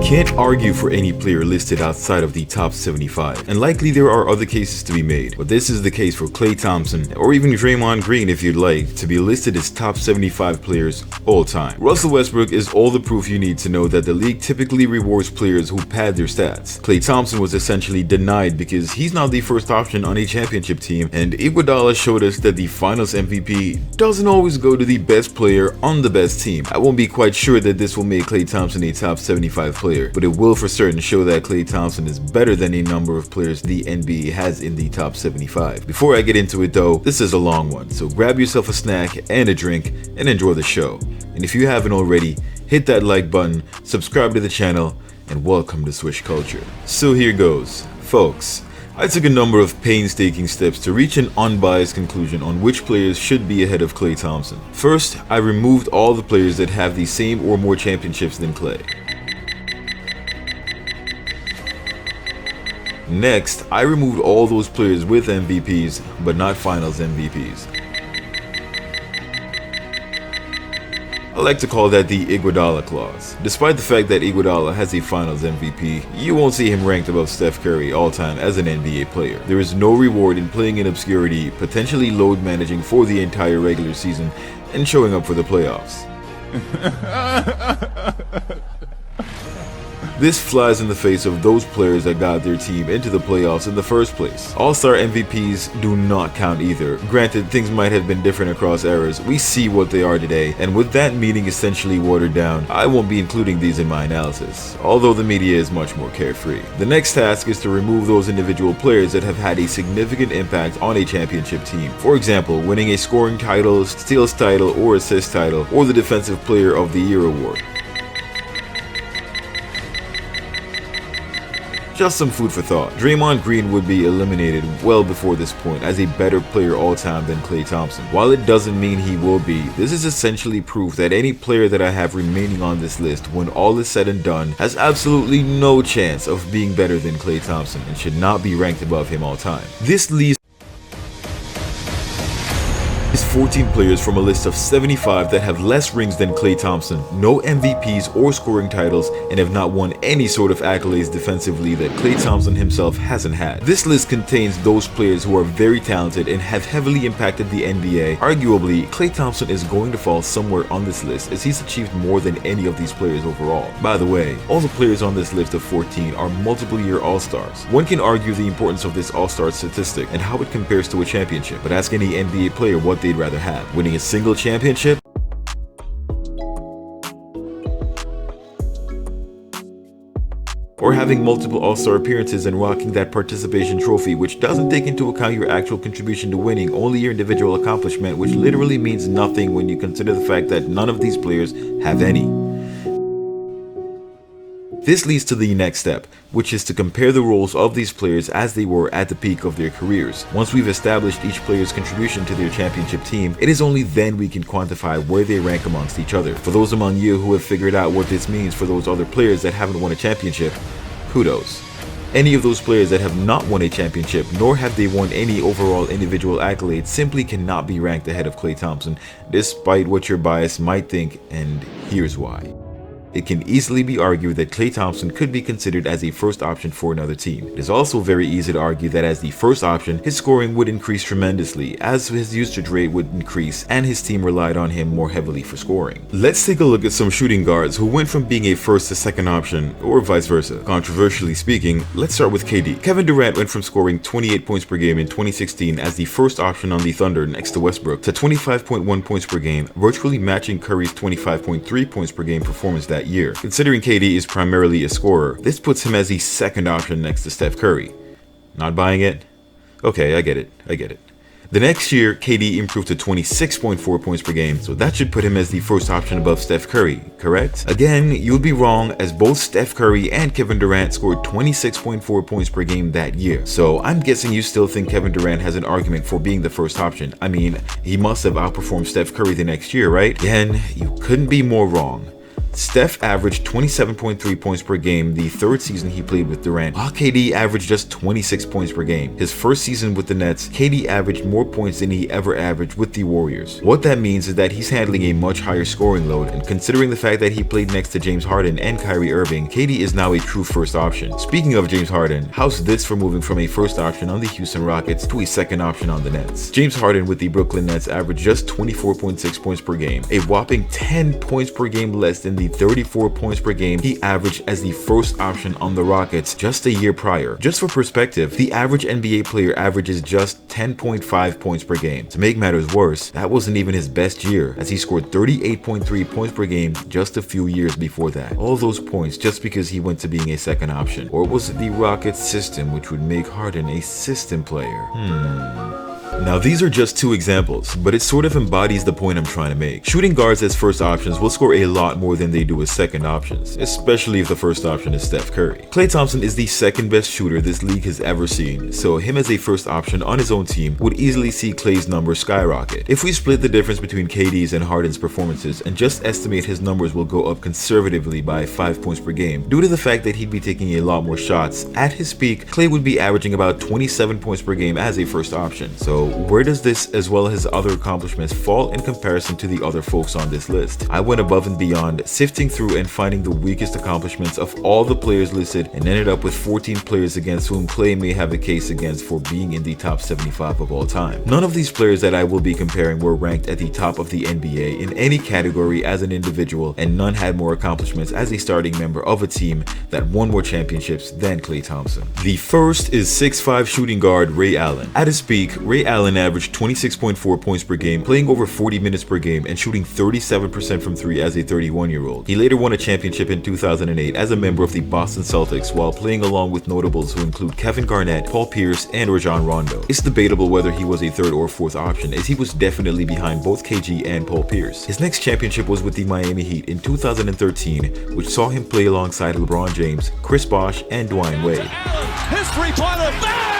can't argue for any player listed outside of the top 75, and likely there are other cases to be made, but this is the case for Klay Thompson, or even Draymond Green if you'd like, to be listed as top 75 players all time. Russell Westbrook is all the proof you need to know that the league typically rewards players who pad their stats. Klay Thompson was essentially denied because he's not the first option on a championship team, and Iguodala showed us that the finals MVP doesn't always go to the best player on the best team. I won't be quite sure that this will make Klay Thompson a top 75 player, but it will for certain show that Klay Thompson is better than a number of players the NBA has in the top 75. Before I get into it though, this is a long one, so grab yourself a snack and a drink and enjoy the show. And if you haven't already, hit that like button, subscribe to the channel, and welcome to Swish Culture. So here goes. Folks, I took a number of painstaking steps to reach an unbiased conclusion on which players should be ahead of Klay Thompson. First, I removed all the players that have the same or more championships than Klay. Next, I removed all those players with MVPs, but not finals MVPs. I like to call that the Iguodala clause. Despite the fact that Iguodala has a finals MVP, you won't see him ranked above Steph Curry all time as an NBA player. There is no reward in playing in obscurity, potentially load managing for the entire regular season, and showing up for the playoffs. This flies in the face of those players that got their team into the playoffs in the first place. All-Star MVPs do not count either. Granted, things might have been different across eras. We see what they are today, and with that meaning essentially watered down, I won't be including these in my analysis, although the media is much more carefree. The next task is to remove those individual players that have had a significant impact on a championship team. For example, winning a scoring title, steals title, or assist title, or the Defensive Player of the Year award. Just some food for thought. Draymond Green would be eliminated well before this point as a better player all time than Klay Thompson. While it doesn't mean he will be, this is essentially proof that any player that I have remaining on this list when all is said and done has absolutely no chance of being better than Klay Thompson and should not be ranked above him all time. This leaves 14 players from a list of 75 that have less rings than Klay Thompson, no MVPs or scoring titles, and have not won any sort of accolades defensively that Klay Thompson himself hasn't had. This list contains those players who are very talented and have heavily impacted the NBA. Arguably, Klay Thompson is going to fall somewhere on this list as he's achieved more than any of these players overall. By the way, all the players on this list of 14 are multiple-year All-Stars. One can argue the importance of this All-Star statistic and how it compares to a championship, but ask any NBA player what they'd rather have, winning a single championship or having multiple All-Star appearances and rocking that participation trophy, which doesn't take into account your actual contribution to winning, only your individual accomplishment, which literally means nothing when you consider the fact that none of these players have any. This leads to the next step, which is to compare the roles of these players as they were at the peak of their careers. Once we've established each player's contribution to their championship team, it is only then we can quantify where they rank amongst each other. For those among you who have figured out what this means for those other players that haven't won a championship, kudos. Any of those players that have not won a championship, nor have they won any overall individual accolades, simply cannot be ranked ahead of Klay Thompson, despite what your bias might think, and here's why. It can easily be argued that Klay Thompson could be considered as a first option for another team. It is also very easy to argue that as the first option, his scoring would increase tremendously, as his usage rate would increase, and his team relied on him more heavily for scoring. Let's take a look at some shooting guards who went from being a first to second option, or vice versa. Controversially speaking, let's start with KD. Kevin Durant went from scoring 28 points per game in 2016 as the first option on the Thunder next to Westbrook to 25.1 points per game, virtually matching Curry's 25.3 points per game performance that year. Considering KD is primarily a scorer, this puts him as the second option next to Steph Curry. Not buying it? Okay, I get it. The next year, KD improved to 26.4 points per game, so that should put him as the first option above Steph Curry, correct? Again, you'd be wrong, as both Steph Curry and Kevin Durant scored 26.4 points per game that year. So I'm guessing you still think Kevin Durant has an argument for being the first option. I mean, he must have outperformed Steph Curry the next year, right? Again, you couldn't be more wrong. Steph averaged 27.3 points per game the third season he played with Durant, while KD averaged just 26 points per game. His first season with the Nets, KD averaged more points than he ever averaged with the Warriors. What that means is that he's handling a much higher scoring load, and considering the fact that he played next to James Harden and Kyrie Irving, KD is now a true first option. Speaking of James Harden, how's this for moving from a first option on the Houston Rockets to a second option on the Nets? James Harden with the Brooklyn Nets averaged just 24.6 points per game, a whopping 10 points per game less than the 34 points per game he averaged as the first option on the Rockets just a year prior. Just for perspective, the average NBA player averages just 10.5 points per game. To make matters worse, that wasn't even his best year, as he scored 38.3 points per game just a few years before that. All those points just because he went to being a second option. Or was it the Rockets system which would make Harden a system player? Now these are just two examples, but it sort of embodies the point I'm trying to make. Shooting guards as first options will score a lot more than they do as second options, especially if the first option is Steph Curry. Klay Thompson is the second best shooter this league has ever seen, so him as a first option on his own team would easily see Klay's numbers skyrocket. If we split the difference between KD's and Harden's performances and just estimate his numbers will go up conservatively by 5 points per game, due to the fact that he'd be taking a lot more shots, at his peak, Klay would be averaging about 27 points per game as a first option. So where does this as well as his other accomplishments fall in comparison to the other folks on this list? I went above and beyond, sifting through and finding the weakest accomplishments of all the players listed, and ended up with 14 players against whom Klay may have a case against for being in the top 75 of all time. None of these players that I will be comparing were ranked at the top of the NBA in any category as an individual, and none had more accomplishments as a starting member of a team that won more championships than Klay Thompson. The first is 6'5" shooting guard Ray Allen. At his peak, Ray Allen averaged 26.4 points per game, playing over 40 minutes per game, and shooting 37% from 3 as a 31-year-old. He later won a championship in 2008 as a member of the Boston Celtics while playing along with notables who include Kevin Garnett, Paul Pierce, and Rajon Rondo. It's debatable whether he was a third or fourth option, as he was definitely behind both KG and Paul Pierce. His next championship was with the Miami Heat in 2013, which saw him play alongside LeBron James, Chris Bosh, and Dwayne Wade. His three-pointer, bang!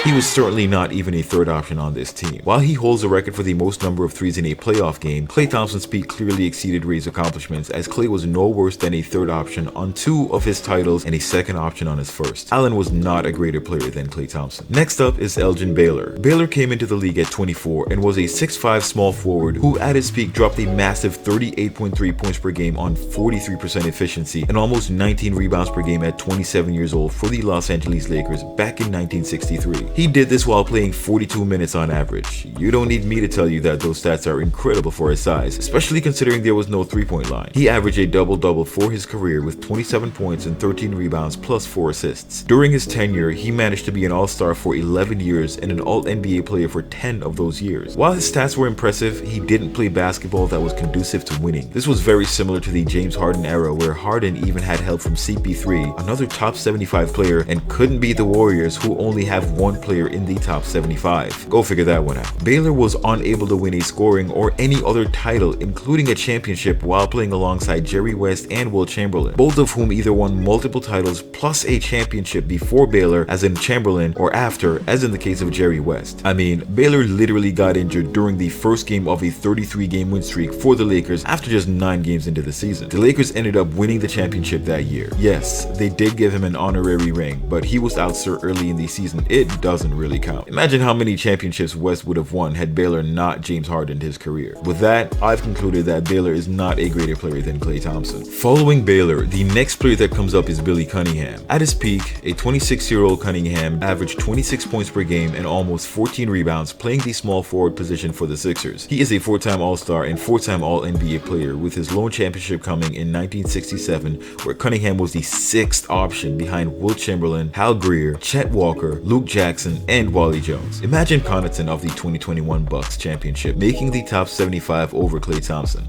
He was certainly not even a third option on this team. While he holds the record for the most number of threes in a playoff game, Klay Thompson's peak clearly exceeded Ray's accomplishments, as Klay was no worse than a third option on 2 of his titles and a second option on his first. Allen was not a greater player than Klay Thompson. Next up is Elgin Baylor. Baylor came into the league at 24 and was a 6'5" small forward who at his peak dropped a massive 38.3 points per game on 43% efficiency and almost 19 rebounds per game at 27 years old for the Los Angeles Lakers back in 1963. He did this while playing 42 minutes on average. You don't need me to tell you that those stats are incredible for his size, especially considering there was no three-point line. He averaged a double-double for his career with 27 points and 13 rebounds plus 4 assists. During his tenure, he managed to be an all-star for 11 years and an all-NBA player for 10 of those years. While his stats were impressive, he didn't play basketball that was conducive to winning. This was very similar to the James Harden era, where Harden even had help from CP3, another top 75 player, and couldn't beat the Warriors, who only have one player in the top 75. Go figure that one out. Baylor was unable to win a scoring or any other title, including a championship, while playing alongside Jerry West and Will Chamberlain, both of whom either won multiple titles plus a championship before Baylor, as in Chamberlain, or after, as in the case of Jerry West. I mean, Baylor literally got injured during the first game of a 33-game win streak for the Lakers after just 9 games into the season. The Lakers ended up winning the championship that year. Yes, they did give him an honorary ring, but he was out so early in the season, it doesn't really count. Imagine how many championships West would have won had Baylor not James Hardened his career. With that, I've concluded that Baylor is not a greater player than Klay Thompson. Following Baylor, the next player that comes up is Billy Cunningham. At his peak, a 26-year-old Cunningham averaged 26 points per game and almost 14 rebounds, playing the small forward position for the Sixers. He is a 4-time All-Star and 4-time All-NBA player, with his lone championship coming in 1967, where Cunningham was the 6th option behind Will Chamberlain, Hal Greer, Chet Walker, Luke Jackson, and Wally Jones. Imagine Connaughton of the 2021 Bucks championship making the top 75 over Klay Thompson.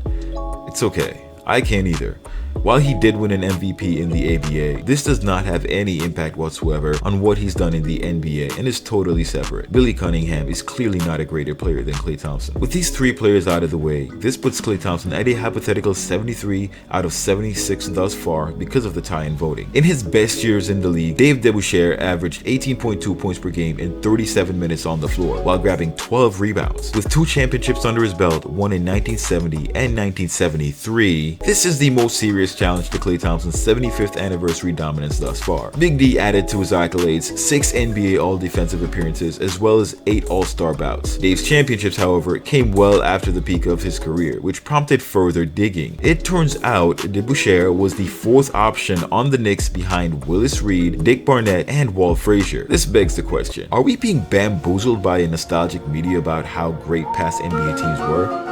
It's okay, I can't either. While he did win an MVP in the ABA, this does not have any impact whatsoever on what he's done in the NBA and is totally separate. Billy Cunningham is clearly not a greater player than Klay Thompson. With these three players out of the way, this puts Klay Thompson at a hypothetical 73 out of 76 thus far because of the tie in voting. In his best years in the league, Dave Debusschere averaged 18.2 points per game in 37 minutes on the floor, while grabbing 12 rebounds. With 2 championships under his belt, one in 1970 and 1973, this is the most serious challenge to Klay Thompson's 75th anniversary dominance thus far. Big D added to his accolades 6 NBA All-Defensive appearances as well as 8 All-Star bouts. Dave's championships, however, came well after the peak of his career, which prompted further digging. It turns out Debusschere was the 4th option on the Knicks behind Willis Reed, Dick Barnett, and Walt Frazier. This begs the question, are we being bamboozled by a nostalgic media about how great past NBA teams were?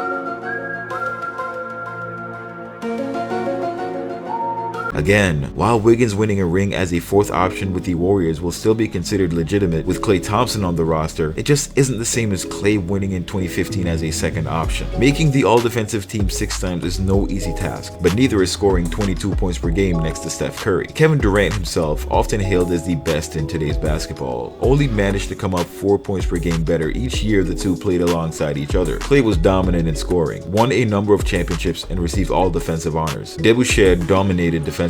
Again, while Wiggins winning a ring as a 4th option with the Warriors will still be considered legitimate with Klay Thompson on the roster, it just isn't the same as Klay winning in 2015 as a 2nd option. Making the all-defensive team 6 times is no easy task, but neither is scoring 22 points per game next to Steph Curry. Kevin Durant himself, often hailed as the best in today's basketball, only managed to come up 4 points per game better each year the two played alongside each other. Klay was dominant in scoring, won a number of championships, and received all defensive honors. Debusschere dominated defensively,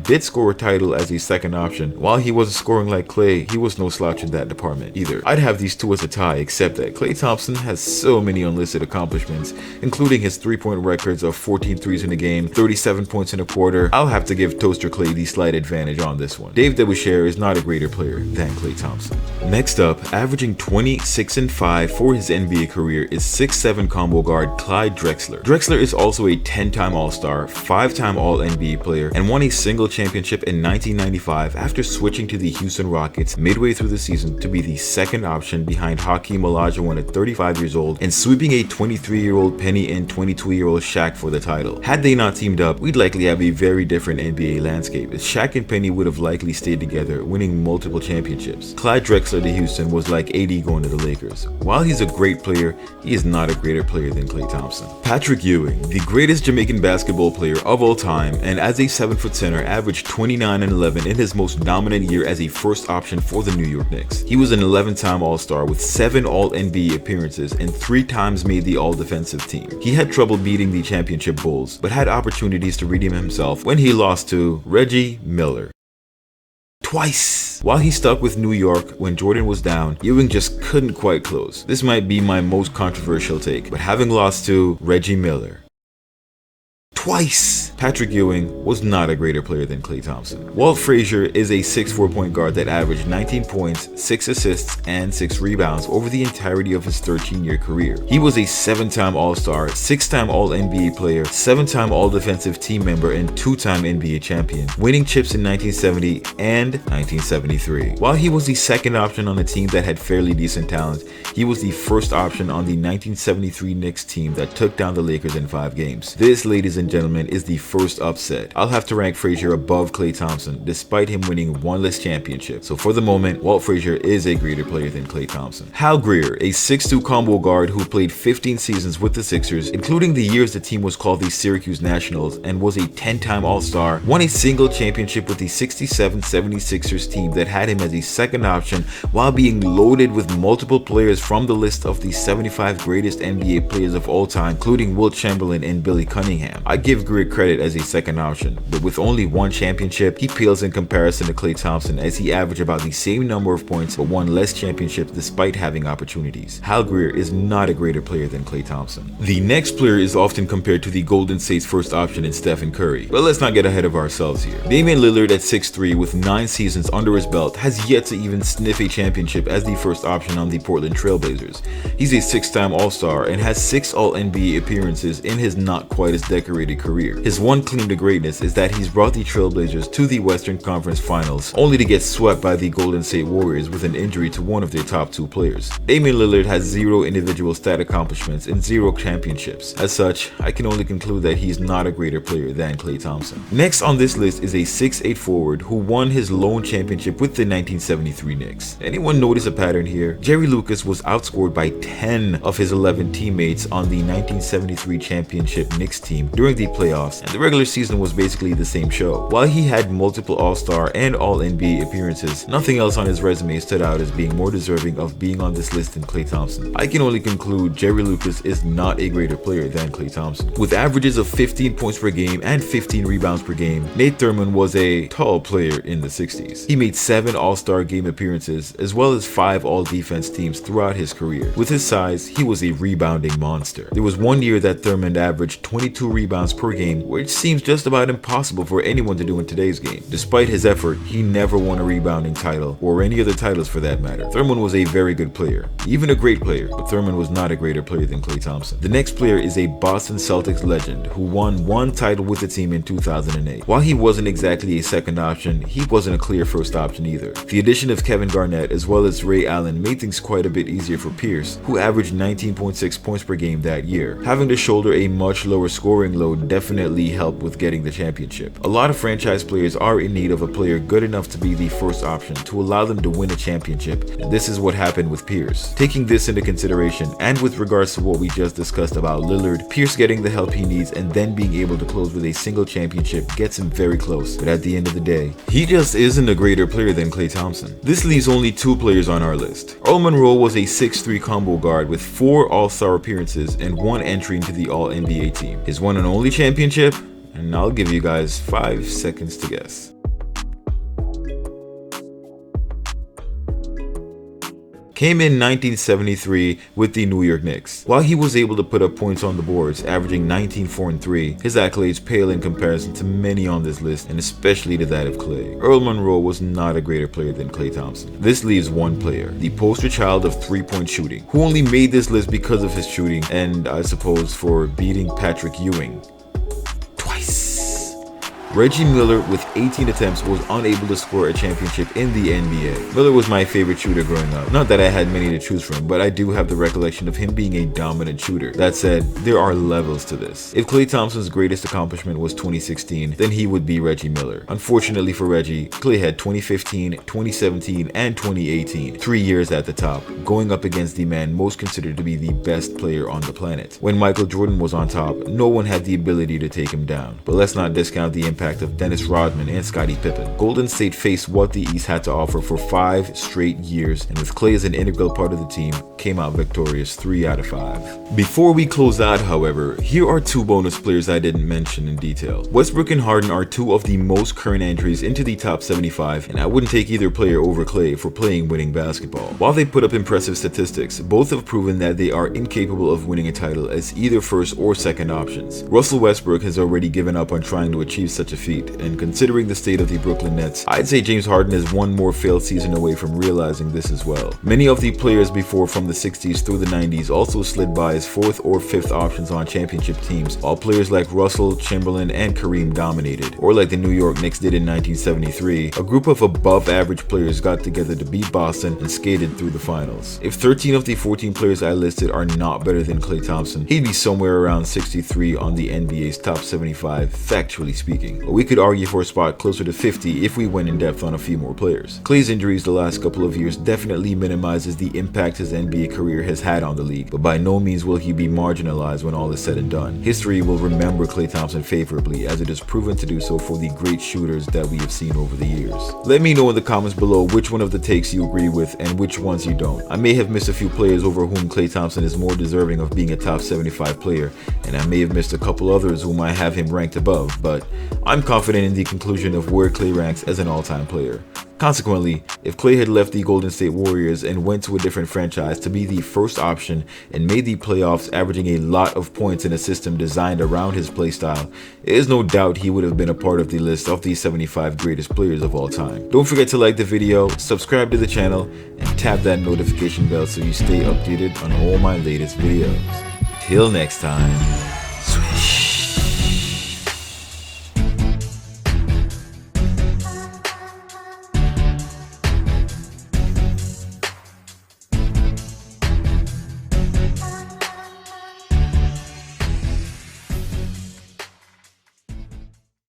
did score a title as a 2nd option. While he wasn't scoring like Klay, he was no slouch in that department either. I'd have these two as a tie, except that Klay Thompson has so many unlisted accomplishments, including his 3-point records of 14 threes in a game, 37 points in a quarter. I'll have to give Toaster Klay the slight advantage on this one. Dave Debusschere is not a greater player than Klay Thompson. Next up, averaging 26 and 5 for his NBA career is 6'7" combo guard Clyde Drexler. Drexler is also a 10-time All-Star, 5-time All-NBA player, and won a single championship in 1995 after switching to the Houston Rockets midway through the season to be the 2nd option behind Hakeem Olajuwon at 35 years old and sweeping a 23-year-old Penny and 22-year-old Shaq for the title. Had they not teamed up, we'd likely have a very different NBA landscape, as Shaq and Penny would have likely stayed together, winning multiple championships. Clyde Drexler to Houston was like AD going to the Lakers. While he's a great player, he is not a greater player than Klay Thompson. Patrick Ewing, the greatest Jamaican basketball player of all time, and as a 7-foot center, averaged 29 and 11 in his most dominant year as a 1st option for the New York Knicks. He was an 11-time All-Star with 7 All-NBA appearances and 3 times made the All-Defensive team. He had trouble beating the championship Bulls, but had opportunities to redeem himself when he lost to Reggie Miller twice. While he stuck with New York when Jordan was down, Ewing just couldn't quite close. This might be my most controversial take, but having lost to Reggie Miller twice, Patrick Ewing was not a greater player than Klay Thompson. Walt Frazier is a 6'4" point guard that averaged 19 points, 6 assists, and 6 rebounds over the entirety of his 13-year career. He was a 7-time All-Star, 6-time All-NBA player, 7-time All-Defensive team member, and 2-time NBA champion, winning chips in 1970 and 1973. While he was the 2nd option on a team that had fairly decent talent, he was the 1st option on the 1973 Knicks team that took down the Lakers in 5 games. This, ladies and gentlemen, is the first upset. I'll have to rank Frazier above Klay Thompson, despite him winning 1 less championship. So for the moment, Walt Frazier is a greater player than Klay Thompson. Hal Greer, a 6'2" combo guard who played 15 seasons with the Sixers, including the years the team was called the Syracuse Nationals, and was a 10-time All-Star, won a single championship with the 67 76ers team that had him as a 2nd option while being loaded with multiple players from the list of the 75 greatest NBA players of all time, including Wilt Chamberlain and Billy Cunningham. I give Greer credit as a 2nd option, but with only 1 championship, he pales in comparison to Klay Thompson, as he averaged about the same number of points but won less championships despite having opportunities. Hal Greer is not a greater player than Klay Thompson. The next player is often compared to the Golden State's 1st option in Stephen Curry, but let's not get ahead of ourselves here. Damian Lillard at 6'3" with 9 seasons under his belt has yet to even sniff a championship as the 1st option on the Portland Trailblazers. He's a 6-time All-Star and has 6 All-NBA appearances in his not quite as decorated career. His one claim to greatness is that he's brought the Trailblazers to the Western Conference Finals, only to get swept by the Golden State Warriors with an injury to one of their top 2 players. Damian Lillard has 0 individual stat accomplishments and 0 championships. As such, I can only conclude that he's not a greater player than Klay Thompson. Next on this list is a 6'8" forward who won his lone championship with the 1973 Knicks. Anyone notice a pattern here? Jerry Lucas was outscored by 10 of his 11 teammates on the 1973 championship Knicks team during the the playoffs, and the regular season was basically the same show. While he had multiple All-Star and All-NBA appearances, nothing else on his resume stood out as being more deserving of being on this list than Klay Thompson. I can only conclude Jerry Lucas is not a greater player than Klay Thompson. With averages of 15 points per game and 15 rebounds per game, Nate Thurmond was a tall player in the 60s. He made 7 All-Star game appearances as well as 5 All-Defense teams throughout his career. With his size, he was a rebounding monster. There was one year that Thurmond averaged 22 rebounds per game, which seems just about impossible for anyone to do in today's game. Despite his effort, he never won a rebounding title, or any other titles for that matter. Thurmond was a very good player, even a great player, but Thurmond was not a greater player than Klay Thompson. The next player is a Boston Celtics legend who won 1 title with the team in 2008. While he wasn't exactly a second option, he wasn't a clear first option either. The addition of Kevin Garnett as well as Ray Allen made things quite a bit easier for Pierce, who averaged 19.6 points per game that year. Having to shoulder a much lower scoring load definitely helped with getting the championship. A lot of franchise players are in need of a player good enough to be the first option to allow them to win a championship, and this is what happened with Pierce. Taking this into consideration, and with regards to what we just discussed about Lillard, Pierce getting the help he needs and then being able to close with a single championship gets him very close, but at the end of the day, he just isn't a greater player than Klay Thompson. This leaves only 2 players on our list. Earl Monroe was a 6'3" combo guard with 4 All-Star appearances and 1 entry into the All-NBA team. His one and only championship, and I'll give you guys 5 seconds to guess. Came in 1973 with the New York Knicks. While he was able to put up points on the boards, averaging 19, 4, and 3, his accolades pale in comparison to many on this list, and especially to that of Klay. Earl Monroe was not a greater player than Klay Thompson. This leaves one player, the poster child of three-point shooting, who only made this list because of his shooting, and I suppose for beating Patrick Ewing twice. Reggie Miller, with 18 attempts, was unable to score a championship in the NBA. Miller was my favorite shooter growing up. Not that I had many to choose from, but I do have the recollection of him being a dominant shooter. That said, there are levels to this. If Klay Thompson's greatest accomplishment was 2016, then he would be Reggie Miller. Unfortunately for Reggie, Klay had 2015, 2017, and 2018, 3 years at the top, going up against the man most considered to be the best player on the planet. When Michael Jordan was on top, no one had the ability to take him down. But let's not discount the impact of Dennis Rodman and Scottie Pippen. Golden State faced what the East had to offer for 5 straight years, and with Klay as an integral part of the team, came out victorious 3 out of 5. Before we close out, however, here are 2 bonus players I didn't mention in detail. Westbrook and Harden are 2 of the most current entries into the top 75, and I wouldn't take either player over Klay for playing winning basketball. While they put up impressive statistics, both have proven that they are incapable of winning a title as either first or second options. Russell Westbrook has already given up on trying to achieve such a feat, and considering the state of the Brooklyn Nets, I'd say James Harden is one more failed season away from realizing this as well. Many of the players before from the 60s through the 90s also slid by as 4th or 5th options on championship teams, while players like Russell, Chamberlain, and Kareem dominated. Or like the New York Knicks did in 1973, a group of above average players got together to beat Boston and skated through the finals. If 13 of the 14 players I listed are not better than Klay Thompson, he'd be somewhere around 63 on the NBA's top 75, factually speaking. But we could argue for a spot closer to 50 if we went in depth on a few more players. Klay's injuries the last couple of years definitely minimizes the impact his NBA career has had on the league, but by no means will he be marginalized when all is said and done. History will remember Klay Thompson favorably, as it has proven to do so for the great shooters that we have seen over the years. Let me know in the comments below which one of the takes you agree with and which ones you don't. I may have missed a few players over whom Klay Thompson is more deserving of being a top 75 player, and I may have missed a couple others whom I have him ranked above, but I'm confident in the conclusion of where Klay ranks as an all-time player. Consequently, if Klay had left the Golden State Warriors and went to a different franchise to be the first option and made the playoffs, averaging a lot of points in a system designed around his playstyle, there is no doubt he would have been a part of the list of the 75 greatest players of all time. Don't forget to like the video, subscribe to the channel, and tap that notification bell so you stay updated on all my latest videos. Till next time.